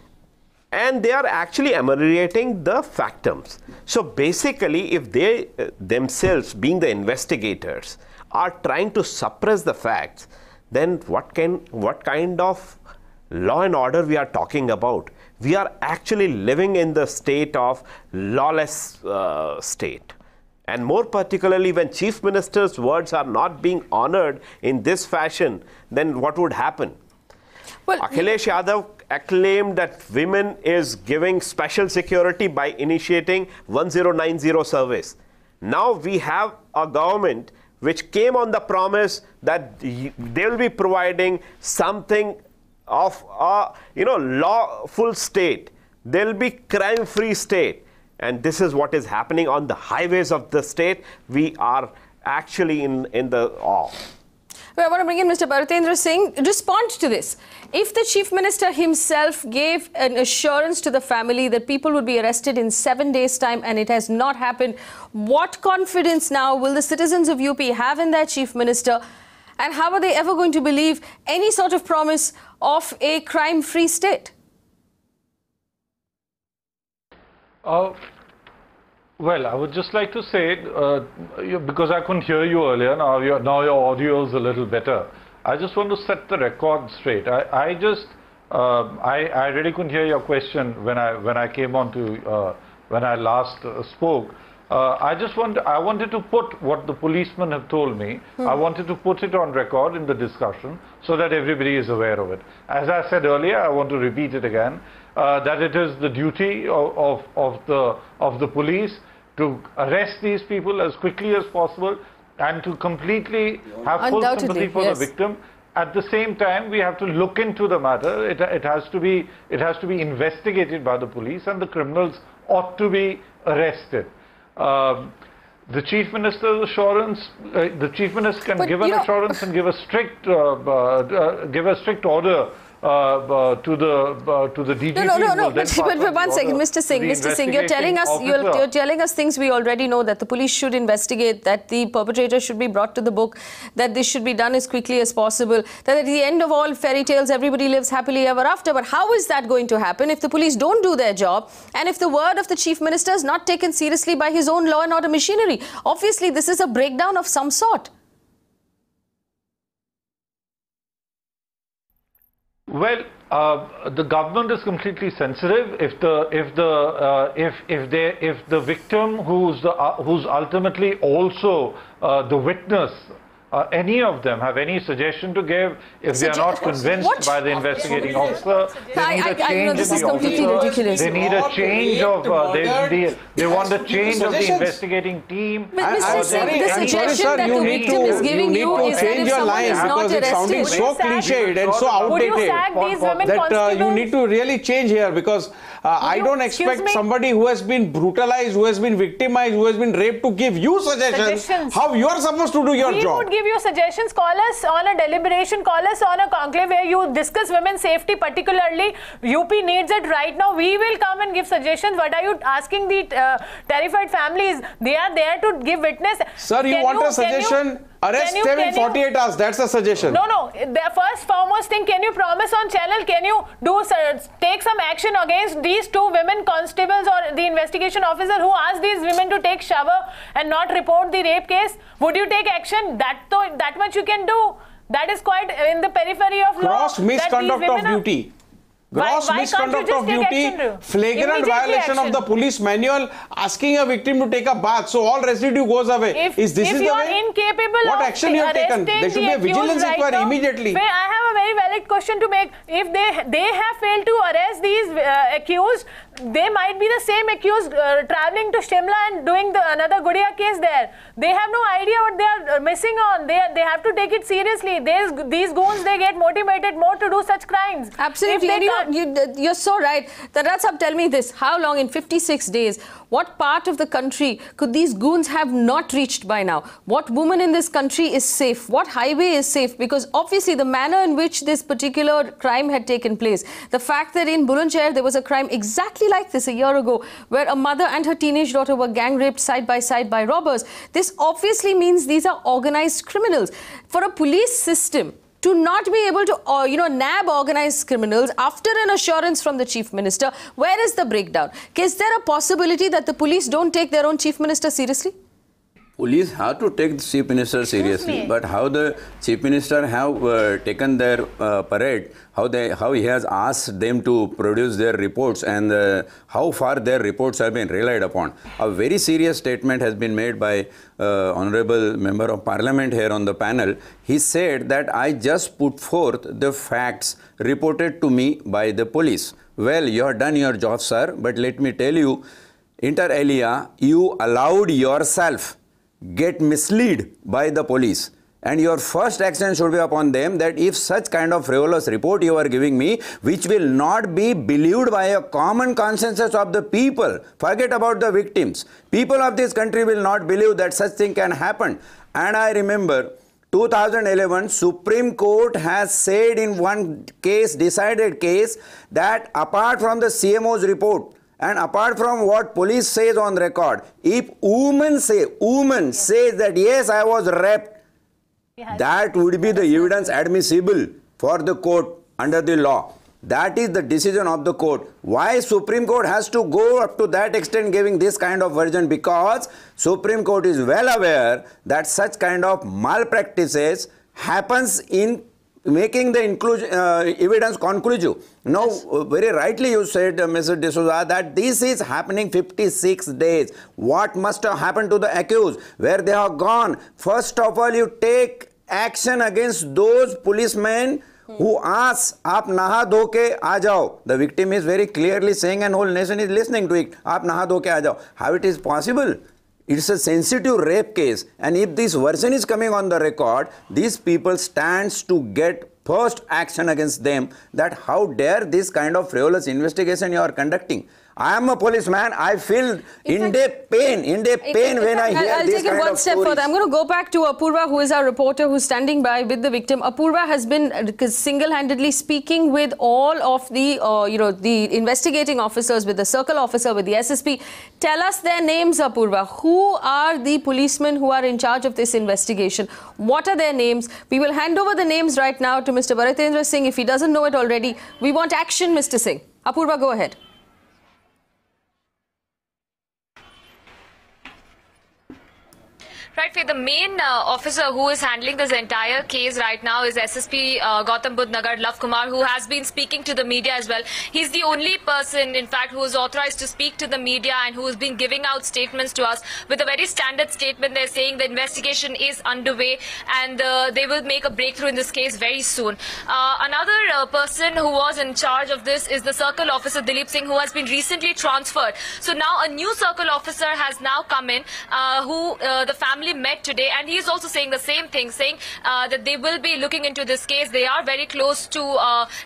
and they are actually ameliorating the factums. So basically, if they themselves, being the investigators, are trying to suppress the facts, then what kind of law and order we are talking about? We are actually living in the state of lawless state. And more particularly, when Chief Minister's words are not being honored in this fashion, then what would happen? Well, Akhilesh Yadav acclaimed that women is giving special security by initiating 1090 service. Now we have a government which came on the promise that they will be providing something of a lawful state. There will be crime-free state, and this is what is happening on the highways of the state. We are actually in the awe. I want to bring in Mr. Bhartendra Singh. Respond to this. If the Chief Minister himself gave an assurance to the family that people would be arrested in 7 days' time and it has not happened, what confidence now will the citizens of UP have in their Chief Minister? And how are they ever going to believe any sort of promise of a crime-free state? Well, I would just like to say, because I couldn't hear you earlier, now your audio is a little better. I just want to set the record straight. I really couldn't hear your question when I came on to when I last spoke. I wanted to put what the policemen have told me. I wanted to put it on record in the discussion so that everybody is aware of it. As I said earlier, I want to repeat it again, that it is the duty of the police to arrest these people as quickly as possible and to completely have full sympathy for the victim. At the same time, we have to look into the matter. It has to be investigated by the police, and the criminals ought to be arrested. The Chief Minister's assurance, the Chief Minister can give an assurance and give a strict order to the DGP. No. But 1 second, Mr. Singh, you're telling us things we already know, that the police should investigate, that the perpetrator should be brought to the book, that this should be done as quickly as possible, that at the end of all fairy tales, everybody lives happily ever after. But how is that going to happen if the police don't do their job and if the word of the Chief Minister is not taken seriously by his own law and order machinery? Obviously, this is a breakdown of some sort. Well, the government is completely sensitive. If the victim, who's ultimately also the witness, any of them have any suggestion to give, if they are not convinced by the investigating officer, they need a change in the officer. They need a change of they want a change of the investigating team. Mr. Singh, the suggestion that the victim is giving you is that if someone is not arrested, it's sounding so cliched and so outdated that you need to really change here, because I don't expect somebody who has been brutalized, who has been victimized, who has been raped to give you suggestions how you are supposed to do your job. We would give you suggestions. Call us on a deliberation, call us on a conclave where you discuss women's safety particularly. UP needs it right now. We will come and give suggestions. What are you asking the terrified families? They are there to give witness. Sir, you want a suggestion? Arrest them in 48 hours. That's a suggestion. No. The first foremost thing, can you promise on channel, can you take some action against these two women constables or the investigation officer who asked these women to take shower and not report the rape case? Would you take action? That much you can do. That is quite in the periphery of law. Gross misconduct of duty. Gross misconduct of duty, flagrant violation of the police manual, asking a victim to take a bath, so all residue goes away. Is this the way? Incapable what of action you have taken? There should be a vigilance inquiry immediately. I have a very valid question to make. If they have failed to arrest these accused, they might be the same accused traveling to Shimla and doing another Gudiya case there. They have no idea what they are missing on. They have to take it seriously. These goons, they get motivated more to do such crimes. Absolutely. You're so right. Dhanraj Sahab, tell me this. How long in 56 days, what part of the country could these goons have not reached by now? What woman in this country is safe? What highway is safe? Because obviously the manner in which this particular crime had taken place, the fact that in Bulandsahr there was a crime exactly like this a year ago, where a mother and her teenage daughter were gang raped side by side by robbers, this obviously means these are organized criminals. For a police system to not be able to, nab organized criminals after an assurance from the Chief Minister, where is the breakdown? Is there a possibility that the police don't take their own Chief Minister seriously? Police have to take the Chief Minister seriously, but how the Chief Minister have taken their parade, how he has asked them to produce their reports and how far their reports have been relied upon. A very serious statement has been made by Honorable Member of Parliament here on the panel. He said that I just put forth the facts reported to me by the police. Well, you have done your job, sir, but let me tell you, inter alia, you allowed yourself get misled by the police, and your first action should be upon them that if such kind of frivolous report you are giving me, which will not be believed by a common consensus of the people, forget about the victims, people of this country will not believe that such thing can happen. And I remember 2011 Supreme Court has said in one case, decided case, that apart from the CMO's report and apart from what police says on record, if woman says that yes, I was raped, that would be the evidence admissible for the court under the law. That is the decision of the court. Why Supreme Court has to go up to that extent giving this kind of version? Because Supreme Court is well aware that such kind of malpractices happens in making the evidence conclusive. Now, very rightly you said, Mr. D'Souza, that this is happening 56 days. What must have happened to the accused? Where they have gone? First of all, you take action against those policemen who ask, "Aap naha dho ke aa jao." The victim is very clearly saying, and whole nation is listening to it, "Aap naha dho ke aa jao." How it is possible? It's a sensitive rape case, and if this version is coming on the record, these people stands to get first action against them, that how dare this kind of frivolous investigation you are conducting. I am a policeman. I feel in-depth pain when I hear this kind of stories. I'll take it one step further. I'm going to go back to Apurva, who is our reporter who's standing by with the victim. Apurva has been single-handedly speaking with all of the, the investigating officers, with the circle officer, with the SSP. Tell us their names, Apurva. Who are the policemen who are in charge of this investigation? What are their names? We will hand over the names right now to Mr. Bhartendra Singh. If he doesn't know it already, we want action, Mr. Singh. Apurva, go ahead. Right, Faith, the main officer who is handling this entire case right now is SSP Gautam Budh Nagar Love Kumar, who has been speaking to the media as well. He's the only person, in fact, who is authorized to speak to the media and who has been giving out statements to us with a very standard statement. They're saying the investigation is underway and they will make a breakthrough in this case very soon. Another person who was in charge of this is the circle officer Dilip Singh, who has been recently transferred. So now a new circle officer has now come in, who the family met today, and he is also saying the same thing, saying that they will be looking into this case. They are very close to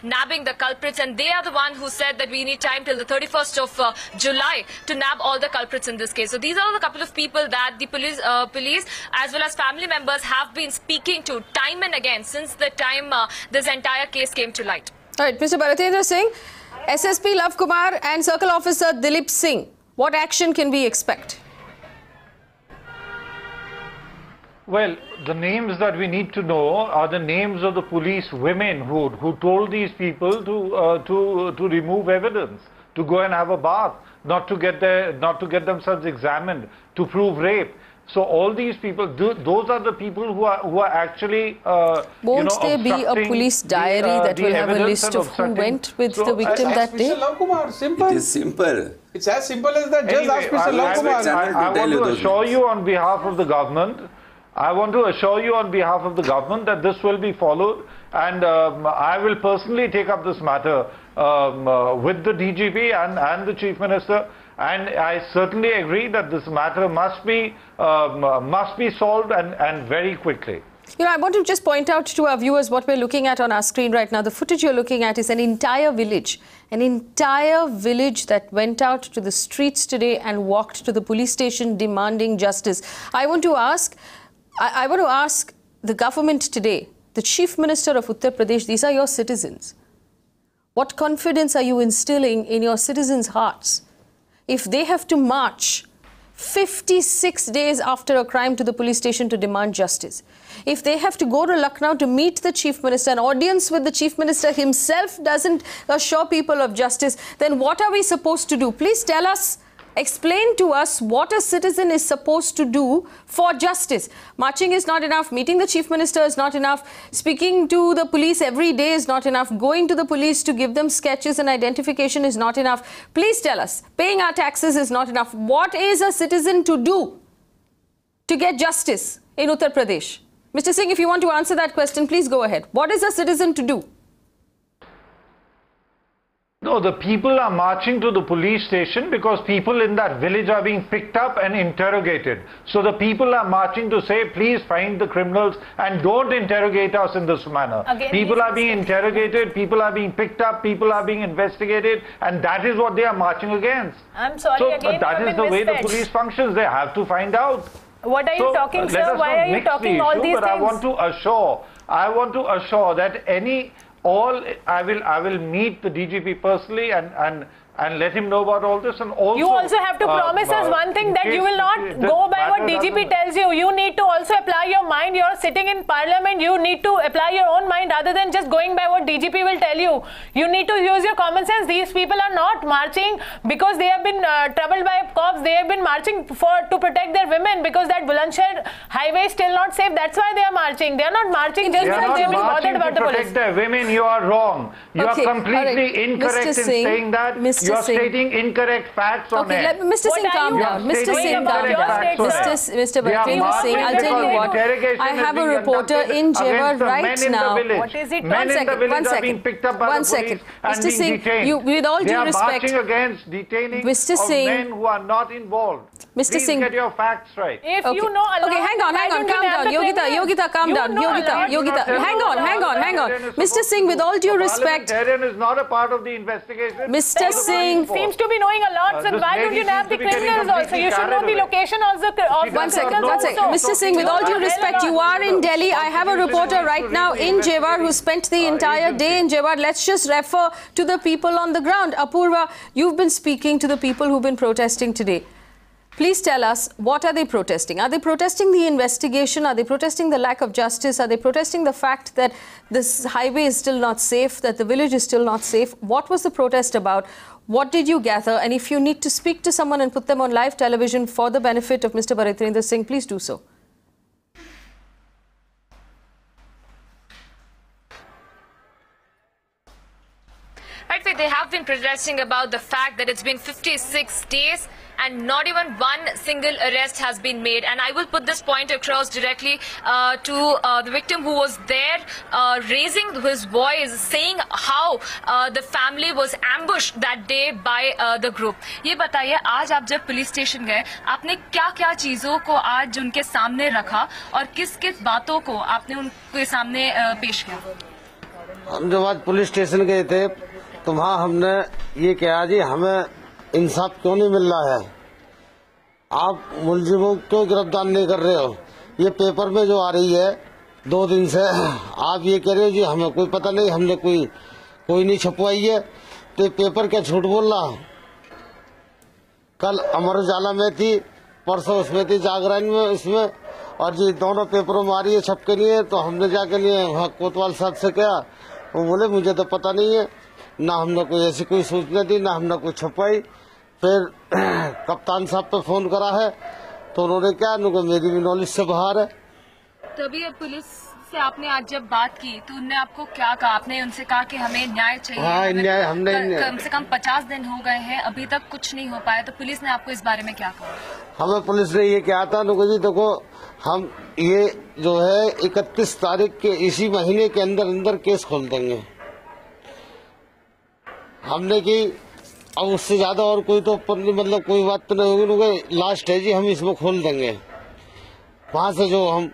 nabbing the culprits, and they are the one who said that we need time till the 31st of July to nab all the culprits in this case. So these are the couple of people that the police as well as family members have been speaking to time and again since the time this entire case came to light. All right, Mr. Bhartendra Singh, SSP Lav Kumar and Circle Officer Dilip Singh, what action can we expect? Well, the names that we need to know are the names of the police women who told these people to remove evidence, to go and have a bath, not to get themselves examined, to prove rape. So all these people, those are the people who are actually won't there be a police diary that will have a list of who went with the victim that day? Mr. Lav Kumar, simple. It is simple. It's as simple as that. Just Anyway, ask Mr. Lav Kumar. I want to assure you on behalf of the government, that this will be followed, and I will personally take up this matter with the DGP and the Chief Minister, and I certainly agree that this matter must be solved and very quickly. You know, I want to just point out to our viewers what we're looking at on our screen right now. The footage you're looking at is an entire village that went out to the streets today and walked to the police station demanding justice. I want to ask the government today, the Chief Minister of Uttar Pradesh, these are your citizens. What confidence are you instilling in your citizens' hearts if they have to march 56 days after a crime to the police station to demand justice? If they have to go to Lucknow to meet the Chief Minister, an audience with the Chief Minister himself doesn't assure people of justice, then what are we supposed to do? Please tell us, explain to us what a citizen is supposed to do for justice. Marching is not enough. Meeting the Chief Minister is not enough. Speaking to the police every day is not enough. Going to the police to give them sketches and identification is not enough. Please tell us. Paying our taxes is not enough. What is a citizen to do to get justice in Uttar Pradesh? Mr. Singh, if you want to answer that question, please go ahead. What is a citizen to do? No, the people are marching to the police station because people in that village are being picked up and interrogated. So the people are marching to say, please find the criminals and don't interrogate us in this manner. Again, people are being interrogated, people are being picked up, people are being investigated, and that is what they are marching against. I'm sorry, so again, that is the way the police functions. They have to find out. What are you talking, sir? Why are you talking all these things? I want to assure that I will meet the DGP personally and let him know about all this, and also you also have to promise us one thing, that you will not go by what DGP tells you. You need to also apply your mind. You're sitting in parliament, you need to apply your own mind rather than just going by what DGP will tell you. You need to use your common sense. These people are not marching because they have been troubled by cops. They have been marching to protect their women because that Bulandshahr highway is still not safe. That's why they are marching. They are not marching just because they have been bothered about the police. Their women. You are wrong. You are completely incorrect in saying that. You are stating incorrect facts on air. Mr. Singh, calm down. Mr. Singh, calm down. Mr. Bhartendra Singh, I'll tell you what. I have a reporter in Jewar right now. What is it? One second. Mr. Singh, with all due respect, they are marching against detaining of men who are not involved. Mr. Singh, get your facts right. If you know Allah, okay, hang on, calm down. Yogita, calm down. Yogita, hang on. Mr. Singh, with all due respect, parliamentarian is not a part of the investigation. Mr. Singh seems to be knowing a lot, so why don't you nab the criminals also? You should know the location also of one second. Mr. Singh, with all due respect, you are in Delhi. I have a reporter right now in Jewar who spent the entire day in Jewar. Let's just refer to the people on the ground. Apurva, you've been speaking to the people who've been protesting today. Please tell us, what are they protesting? Are they protesting the investigation? Are they protesting the lack of justice? Are they protesting the fact that this highway is still not safe, that the village is still not safe? What was the protest about? What did you gather? And if you need to speak to someone and put them on live television for the benefit of Mr. Bhartendra Singh, please do so. Right, they have been protesting about the fact that it's been 56 days and not even one single arrest has been made. And I will put this point across directly to the victim who was there, raising his voice, saying how the family was ambushed that day by the group. ये बताइए, आज आप जब police station गए, आपने क्या-क्या चीजों को आज उनके सामने रखा और किस-किस बातों को आपने उनके सामने पेश किया? हम जब आज पुलिस स्टेशन गए थे तो वहाँ हमने ये कहा, जी हमें इंसाफ क्यों नहीं मिल रहा है, आप मुलजिमों क्यों गिरफ्तार नहीं कर रहे हो। ये पेपर में जो आ रही है 2 दिन से, आप ये कह रहे हो जी हमें कोई पता नहीं, हमने कोई नहीं छपवाई है, तो पेपर क्या झूठ बोल रहा। कल अमर उजाला में थी, परसों उसमें थी, जागरण में उसमें, और जी दोनों पेपरों में आ रही है छप के लिए। तो हमने जाके लिए वहाँ कोतवाल साहब से कहा, वो बोले मुझे तो पता नहीं है, ना हमने कोई ऐसी कोई सूचना दी, ना हमने कोई छपाई। फिर कप्तान साहब पे फोन करा है तो उन्होंने क्या, उनको मेरी भी नॉलेज से बाहर है। तभी पुलिस से आपने आज जब बात की तो उन्होंने आपको क्या कहा? आपने उनसे कहा कि हमें न्याय चाहिए। हाँ, न्याय हमने कम से कम 50 दिन हो गए हैं, अभी तक कुछ नहीं हो पाया, तो पुलिस ने आपको इस बारे में क्या कहा? हमें पुलिस ने ये कहा था, उनको जी देखो हम ये जो है 31 तारीख के इसी महीने के अंदर अंदर केस खोल देंगे। हमने की अब उससे ज्यादा और कोई तो मतलब कोई बात तो नहीं होगी, उनके लास्ट है जी हम इसमें खोल देंगे। वहां से जो हम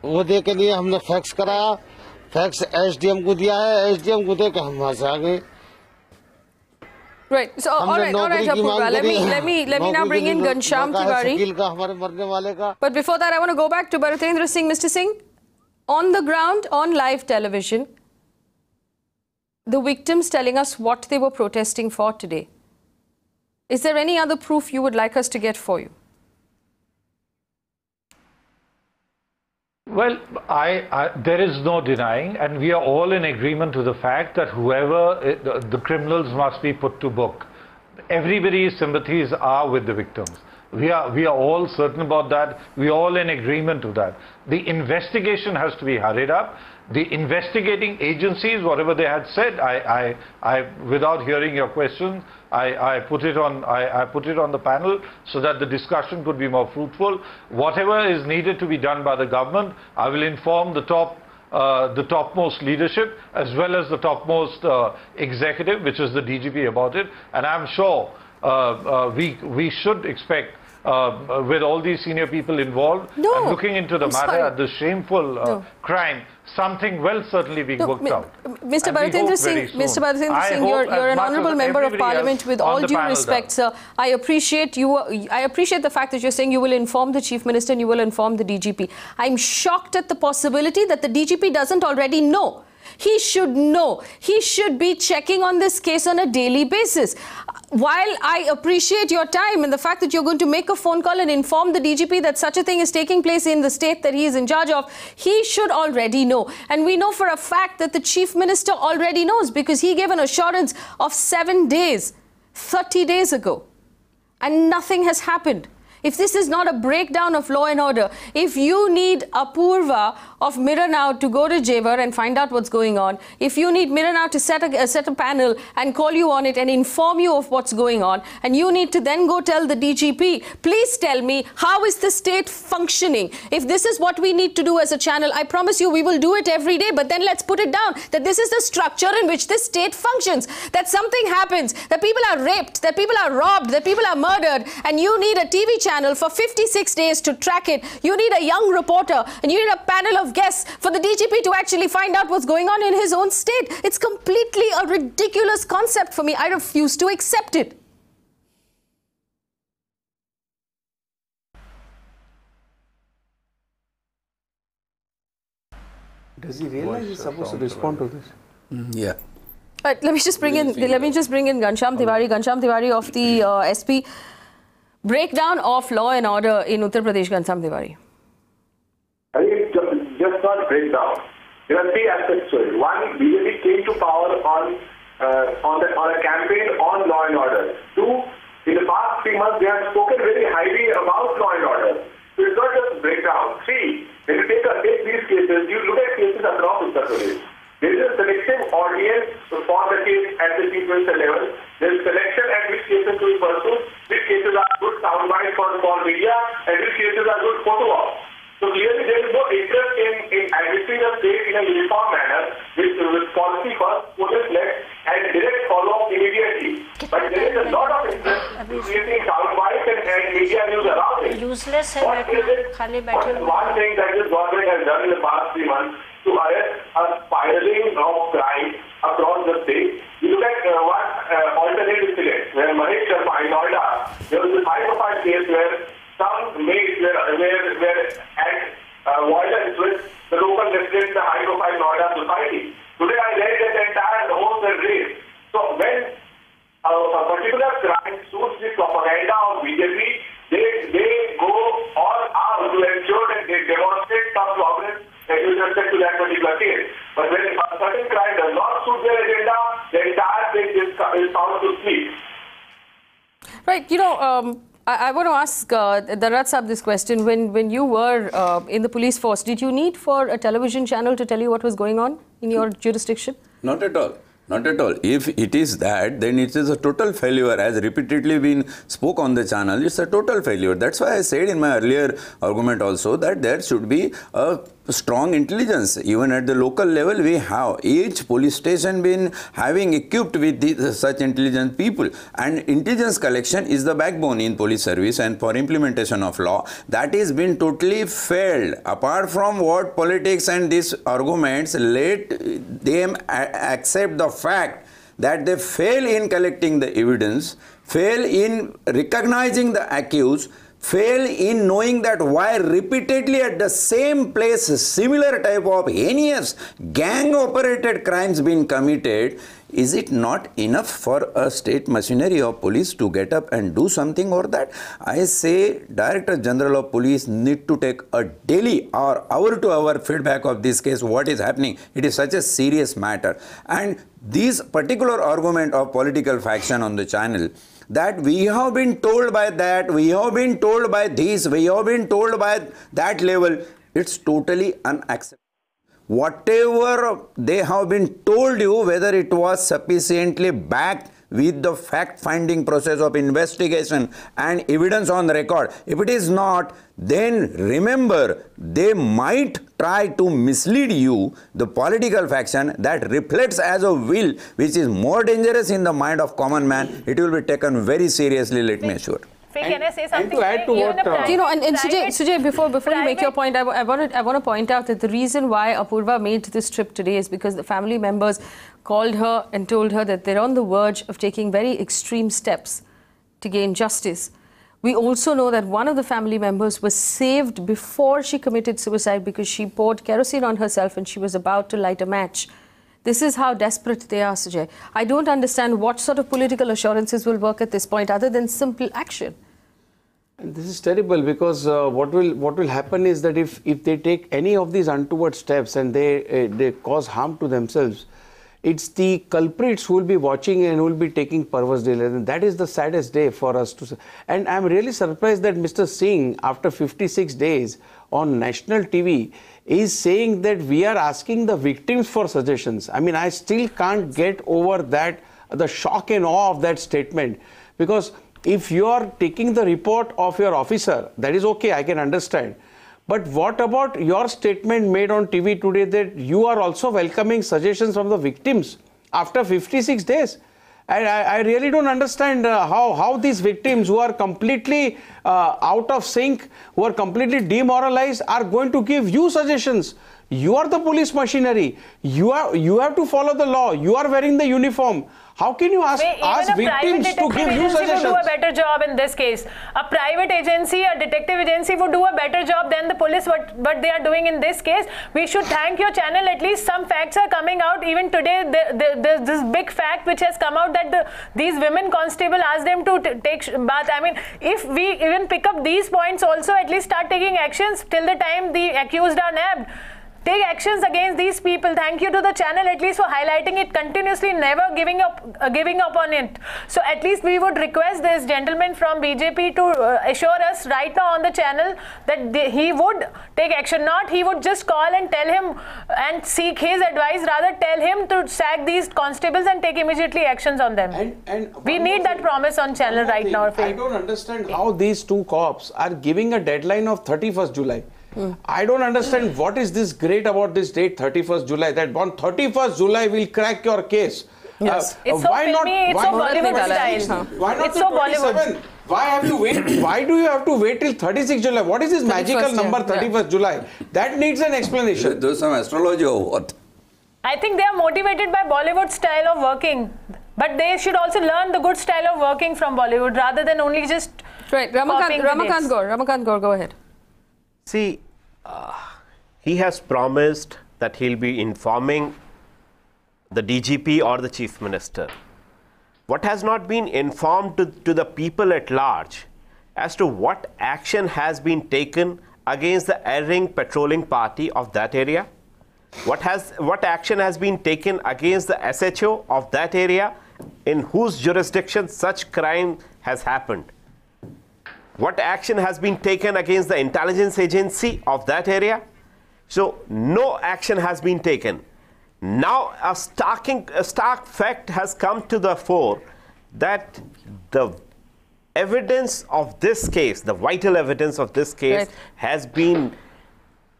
वो दे के लिए हमने फैक्स कराया, फैक्स एसडीएम को दिया है, एसडीएम को दे के हम वहां से आ गए। Right. So, all right, Apurva. Let me now bring in Ghanshyam Tiwari. But before that, I want to go back to Bhartendra Singh. Mr. Singh, on the ground, on live television, the victims telling us what they were protesting for today. Is there any other proof you would like us to get for you? Well, there is no denying, and we are all in agreement to the fact that the criminals must be put to book. Everybody's sympathies are with the victims. We are all certain about that. We are all in agreement to that. The investigation has to be hurried up. The investigating agencies, whatever they had said, without hearing your questions, I put it on the panel so that the discussion could be more fruitful. Whatever is needed to be done by the government, I will inform the topmost leadership as well as the topmost executive, which is the DGP, about it. And I'm sure we should expect, with all these senior people involved and looking into the matter at the shameful crime, something will certainly be worked out. Mr. Bhartendra Singh, you're an honourable member of Parliament. With all due respect, sir, I appreciate you. I appreciate the fact that you're saying you will inform the Chief Minister and you will inform the DGP. I'm shocked at the possibility that the DGP doesn't already know. He should know. He should be checking on this case on a daily basis. While I appreciate your time and the fact that you're going to make a phone call and inform the DGP that such a thing is taking place in the state that he is in charge of, he should already know. And we know for a fact that the Chief Minister already knows, because he gave an assurance of 7 days, 30 days ago. And nothing has happened. If this is not a breakdown of law and order, if you need Apurva of Mirror Now to go to Jewar and find out what's going on, if you need Mirror Now to set a panel and call you on it and inform you of what's going on, and you need to then go tell the DGP, please tell me, how is the state functioning? If this is what we need to do as a channel, I promise you we will do it every day, but then let's put it down that this is the structure in which this state functions, that something happens, that people are raped, that people are robbed, that people are murdered, and you need a TV channel for 56 days to track it. You need a young reporter and you need a panel of guests for the DGP to actually find out what's going on in his own state. It's completely a ridiculous concept for me. I refuse to accept it. Does he realize he's supposed to respond to this? Yeah. Right, let me just bring in Ghanshyam Tiwari. Ghanshyam Tiwari of the SP. Breakdown of law and order in Uttar Pradesh, Ghanshyam Tiwari. I think it's just not breakdown. There are 3 aspects to it. One, BJP came to power on a campaign on law and order. 2, in the past 3 months, they have spoken very highly about law and order. So it's not just breakdown. 3, when you take these cases, you look at cases across Uttar Pradesh. There is a selective audience for the case at the chief minister level. There is selection at which cases to be pursued, which cases are good soundbite for media, and which cases are good photo ops. So clearly there is no interest in administering the state in a uniform manner with policy first, police left, and direct follow-up immediately. But there is a lot of interest in creating soundbites and media news around it. Useless What is one thing that this government has done in the past 3 months to arrest a spiraling of crime across the state? You look at one alternate incident where Mahesh Sharma in Noida, there was a high-profile case where some maids were at violence with the local residents in the high-profile Noida society. Today I read that the entire homes were raised. So when a particular crime suits the propaganda of BJP, they go all out to ensure that they demonstrate some progress with respect to that particular case. But when a certain crime does not suit their agenda, the entire thing is found to sleep. Right, you know, I want to ask Dhanraj Sahab this question. When you were in the police force, did you need for a television channel to tell you what was going on in your jurisdiction? Not at all. Not at all. If it is that, then it is a total failure. As repeatedly been spoke on the channel, it's a total failure. That's why I said in my earlier argument also that there should be a strong intelligence. Even at the local level, we have each police station been having equipped with such intelligent people. And intelligence collection is the backbone in police service and for implementation of law. That is been totally failed. Apart from what politics and these arguments, let them accept the fact that they fail in collecting the evidence, fail in recognizing the accused, fail in knowing that why repeatedly at the same place similar type of heinous gang operated crimes being committed. Is it not enough for a state machinery of police to get up and do something or that? I say Director General of Police need to take a daily or hour-to-hour feedback of this case, what is happening. It is such a serious matter. And this particular argument of political faction on the channel, that we have been told by that, we have been told by this, we have been told by that level, it's totally unacceptable. Whatever they have been told you, whether it was sufficiently backed with the fact-finding process of investigation and evidence on record. If it is not, then remember, they might try to mislead you, the political faction that reflects as a will, which is more dangerous in the mind of common man. It will be taken very seriously, let me assure. Can I say something? And to add to what... you know, and Sujay, before you make your point, I want to point out that the reason why Apurva made this trip today is because the family members called her and told her that they're on the verge of taking very extreme steps to gain justice. We also know that one of the family members was saved before she committed suicide because she poured kerosene on herself and she was about to light a match. This is how desperate they are, Sujay. I don't understand what sort of political assurances will work at this point other than simple action. And this is terrible because what will happen is that if they take any of these untoward steps and they cause harm to themselves, it's the culprits who will be watching and who will be taking perverse deals. And that is the saddest day for us to say. And I'm really surprised that Mr. Singh, after 56 days on national TV, is saying that we are asking the victims for suggestions. I mean, I still can't get over that, the shock and awe of that statement. Because if you are taking the report of your officer, that is okay, I can understand. But what about your statement made on TV today that you are also welcoming suggestions from the victims after 56 days? And I really don't understand how these victims who are completely out of sync, who are completely demoralized, are going to give you suggestions. You are the police machinery. You have to follow the law. You are wearing the uniform. How can you ask victims to give you suggestions? Would do a better job in this case. A private agency, a detective agency would do a better job than the police, what they are doing in this case. We should thank your channel. At least some facts are coming out. Even today, there's this big fact which has come out that these women constable asked them to take bath. I mean, if we even pick up these points also, at least start taking actions till the time the accused are nabbed. Take actions against these people. Thank you to the channel at least for highlighting it continuously, never giving up on it. So at least we would request this gentleman from BJP to assure us right now on the channel that he would take action. Not he would just call and tell him and seek his advice, rather tell him to sack these constables and take immediately actions on them. And we need that promise on channel right now. I don't understand how these two cops are giving a deadline of 31st July. I don't understand what is this great about this date, 31st July, that on 31st July we'll crack your case. Yes. It's so filmy, it's so Bollywood style. Why not it's so Bollywood. Why have you wait? Why do you have to wait till 36 July? What is this magical number 31st July? That needs an explanation. Do some astrology or what? I think they are motivated by Bollywood style of working. But they should also learn the good style of working from Bollywood rather than only just Ramakant Gaur, go ahead. See, he has promised that he'll be informing the DGP or the Chief Minister. What has not been informed to the people at large as to what action has been taken against the erring patrolling party of that area? What action has been taken against the SHO of that area in whose jurisdiction such crime has happened? What action has been taken against the intelligence agency of that area? So no action has been taken. Now a stark fact has come to the fore that the evidence of this case, the vital evidence of this case, has been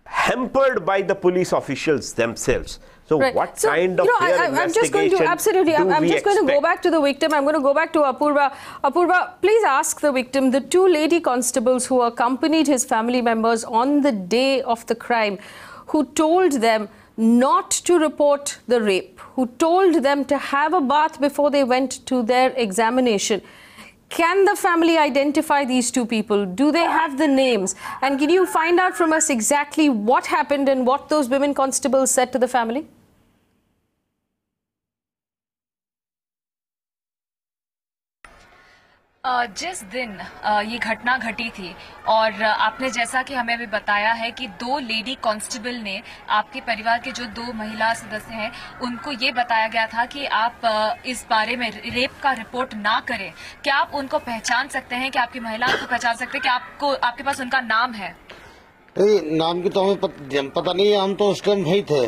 hampered by the police officials themselves. So what kind of I'm just going to go back to the victim. I'm going to go back to Apurva. Apurva, please ask the victim, the two lady constables who accompanied his family members on the day of the crime, who told them not to report the rape, who told them to have a bath before they went to their examination. Can the family identify these two people? Do they have the names? And can you find out from us exactly what happened and what those women constables said to the family? जिस दिन ये घटना घटी थी और आपने जैसा कि हमें भी बताया है कि दो लेडी कांस्टेबल ने आपके परिवार के जो दो महिला सदस्य हैं उनको ये बताया गया था कि आप इस बारे में रेप का रिपोर्ट ना करें। क्या आप उनको पहचान सकते हैं कि आपकी महिला को पहचान सकते हैं कि आपके पास उनका नाम है? नाम की तो हमें पता नहीं है, हम तो उस टाइम वही थे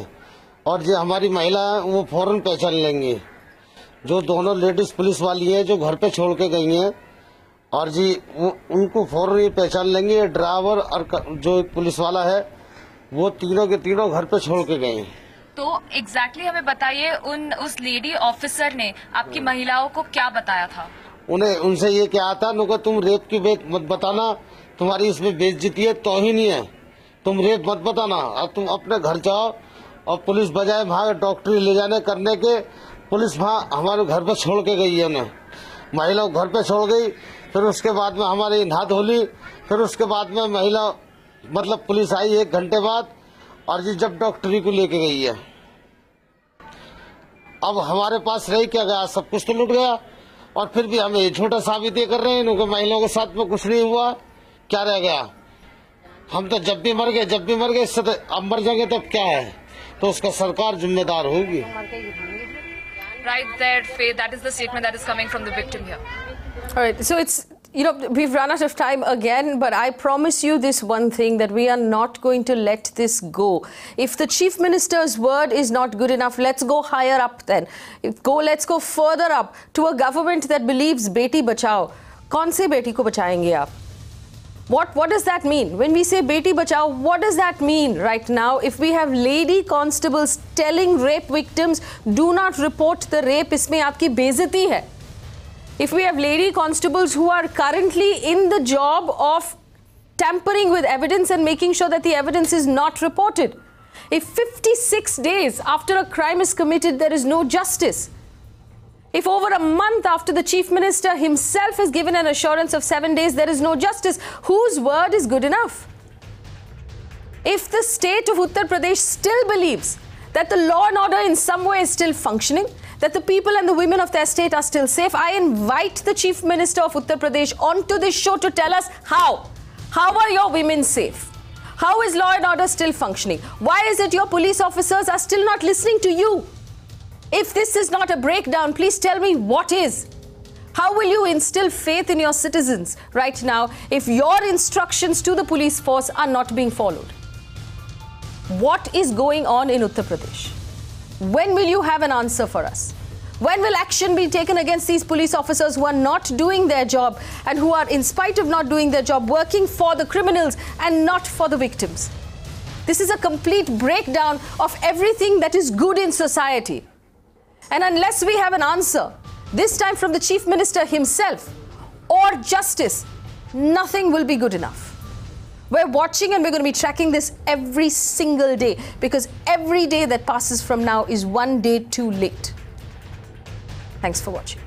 और जो हमारी महिला है वो फौरन पहचान लेंगी। जो दोनों लेडीज पुलिस वाली हैं जो घर पे छोड़ के गई हैं और जी उनको फौरन ये पहचान लेंगे। ड्राइवर और जो एक पुलिस वाला है वो तीनों के तीनों घर पे छोड़ के गए। तो एग्जैक्टली हमें बताइए उस लेडी ऑफिसर ने आपकी महिलाओं को क्या बताया था? उनसे ये क्या था, नुका तुम रेप की बात मत बताना, तुम्हारी इसमें बेइज्जती है, तौहीन है, तुम रेप मत बताना, अब तुम अपने घर जाओ। और पुलिस बजाय वहाँ डॉक्टरी ले जाने करने के पुलिस वहाँ हमारे घर पे छोड़ के गई है। उन्हें महिला घर पे छोड़ गई, फिर उसके बाद में हमारी नहा धोली, फिर उसके बाद में महिला मतलब पुलिस आई 1 घंटे बाद और जी जब डॉक्टरी को लेके गई है। अब हमारे पास रह क्या गया, सब कुछ तो लुट गया और फिर भी हमें झूठा साबित कर रहे हैं इनको महिलाओं के साथ में कुछ नहीं हुआ, क्या रह गया। हम तो जब भी मर गए इससे तो अब मर जाएंगे तब क्या है, तो उसका सरकार जिम्मेदार होगी। Right there, Faye, that is the statement that is coming from the victim here. All right, so it's, we've run out of time again, but I promise you this one thing, that we are not going to let this go. If the Chief Minister's word is not good enough, let's go higher up then. Let's go further up to a government that believes Beti Bachao. Kaun se beti ko bachayenge aap? What does that mean? When we say Beti Bachao, what does that mean right now? If we have lady constables telling rape victims, do not report the rape, isme aapki बेइज्जती hai. If we have lady constables who are currently in the job of tampering with evidence and making sure that the evidence is not reported. If 56 days after a crime is committed, there is no justice. If over a month after the Chief Minister himself has given an assurance of 7 days, there is no justice, whose word is good enough? If the state of Uttar Pradesh still believes that the law and order in some way is still functioning, that the people and the women of their state are still safe, I invite the Chief Minister of Uttar Pradesh onto this show to tell us how. How are your women safe? How is law and order still functioning? Why is it your police officers are still not listening to you? If this is not a breakdown, please tell me what is. How will you instill faith in your citizens right now if your instructions to the police force are not being followed? What is going on in Uttar Pradesh? When will you have an answer for us? When will action be taken against these police officers who are not doing their job and who are, in spite of not doing their job, working for the criminals and not for the victims? This is a complete breakdown of everything that is good in society. And unless we have an answer, this time from the Chief Minister himself or justice, nothing will be good enough. We're watching and we're going to be tracking this every single day, because every day that passes from now is one day too late. Thanks for watching.